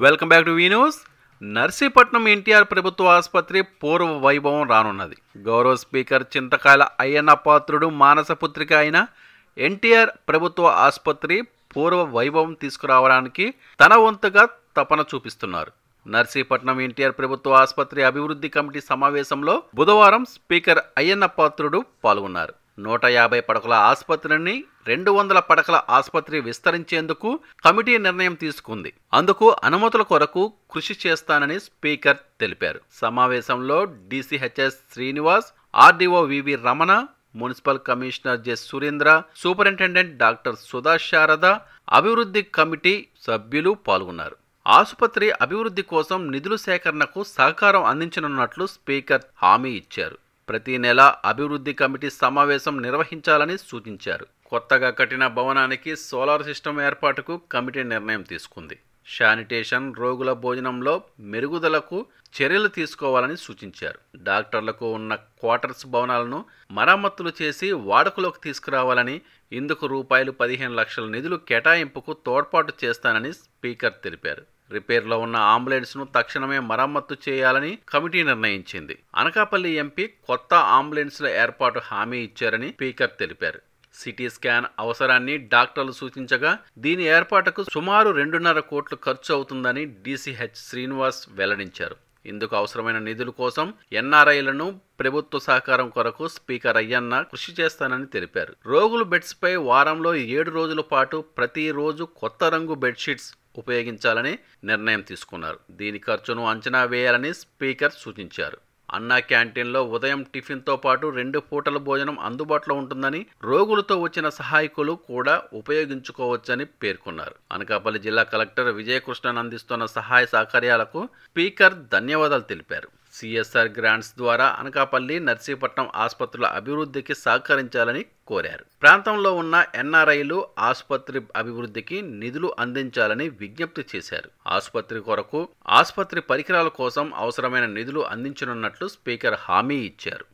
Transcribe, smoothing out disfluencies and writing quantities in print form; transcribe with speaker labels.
Speaker 1: Welcome back to V news. Narsipatnam NTR ప్రభుత్వ ఆసుపత్రి పూర్వ వైభవం రానున్నది. గౌరవ స్పీకర్ చింతకాయల అయ్యన్న పాత్రుడు మానసపుత్రిక అయిన ఎన్టీఆర్ ప్రభుత్వ ఆసుపత్రి పూర్వ వైభవం తీసుకురావడానికి తన వంతుగా తపన చూపిస్తున్నారు. నర్సీపట్నం ఎన్టీఆర్ ప్రభుత్వ ఆసుపత్రి అభివృద్ధి కమిటీ సమావేశంలో బుధవారం స్పీకర్ అయ్యన్న పాత్రుడు పాల్గొన్నారు. 150 పడకల ఆసుపత్రిని 200 పడకల ఆసుపత్రి విస్తరించేందుకు కమిటీ నిర్ణయం తీసుకుంది. అందుకు అనుమతుల కొరకు కృషి చేస్తానని స్పీకర్ తెలిపారు. సమావేశంలో DCHS Srinivas, RDO V V Ramana, municipal commissioner J Surendra, superintendent doctor Sudha Sharada, అభివృద్ధి కమిటీ సభ్యులు పాల్గొన్నారు. ఆసుపత్రి అభివృద్ధి కోసం నిధుల సేకరణకు సహకారం అందించనున్నట్లు స్పీకర్ హామీ ఇచ్చారు. ప్రతి నెల అభివృద్ధి కమిటీ సమావేశం నిర్వహించాలని సూచించారు. కొత్తగా కట్టిన భవనానికి సోలార్ సిస్టమ్ ఏర్పాటుకు కమిటీ నిర్ణయం తీసుకుంది. శానిటేషన్, రోగుల భోజనంలో మెరుగుదలకు చర్యలు తీసుకోవాలని సూచించారు. డాక్టర్లకు ఉన్న క్వార్టర్స్ భవనాలను మరమ్మతులు చేసి వాడుకలోకి తీసుకురావాలని, ఇందుకు రూపాయలు 15 లక్షల నిధులు కేటాయింపుకు తోడ్పాటు చేస్తానని స్పీకర్ తెలిపారు. రిపేర్లో ఉన్న అంబులెన్స్ను తక్షణమే మరమ్మత్తు చేయాలని కమిటీ నిర్ణయించింది. అనకాపల్లి ఎంపీ కొత్త అంబులెన్స్ల ఏర్పాటు హామీ ఇచ్చారని స్పీకర్ తెలిపారు. సిటీ స్కాన్ అవసరాన్ని డాక్టర్లు సూచించగా దీని ఏర్పాటుకు సుమారు 2.5 కోట్లు ఖర్చు అవుతుందని డీసీహెచ్ శ్రీనివాస్ వెల్లడించారు. ఇందుకు అవసరమైన నిధుల కోసం ఎన్ఆర్ఐలను ప్రభుత్వ సహకారం కొరకు స్పీకర్ అయ్యన్న కృషి చేస్తానని తెలిపారు. రోగులు బెడ్స్పై వారంలో 7 రోజుల పాటు ప్రతిరోజు కొత్త రంగు బెడ్షీట్స్ ఉపయోగించాలని నిర్ణయం తీసుకున్నారు. దీని ఖర్చును అంచనా వేయాలని స్పీకర్ సూచించారు. అన్నా క్యాంటీన్లో ఉదయం టిఫిన్తో పాటు 2 పూటల భోజనం అందుబాటులో ఉంటుందని, రోగులతో వచ్చిన సహాయకులు కూడా ఉపయోగించుకోవచ్చని పేర్కొన్నారు. అనకాపల్లి జిల్లా కలెక్టర్ విజయకృష్ణన్ అందిస్తున్న సహాయ సహకార్యాలకు స్పీకర్ ధన్యవాదాలు తెలిపారు. సిఎస్ఆర్ గ్రాంట్స్ ద్వారా అనకాపల్లి, నర్సీపట్నం ఆసుపత్రుల అభివృద్ధికి సహకరించాలని కోరారు. ప్రాంతంలో ఉన్న ఎన్ఆర్ఐలు ఆసుపత్రి అభివృద్ధికి నిధులు అందించాలని విజ్ఞప్తి చేశారు. ఆసుపత్రి కొరకు ఆసుపత్రి పరికరాల కోసం అవసరమైన నిధులు అందించనున్నట్లు స్పీకర్ హామీ ఇచ్చారు.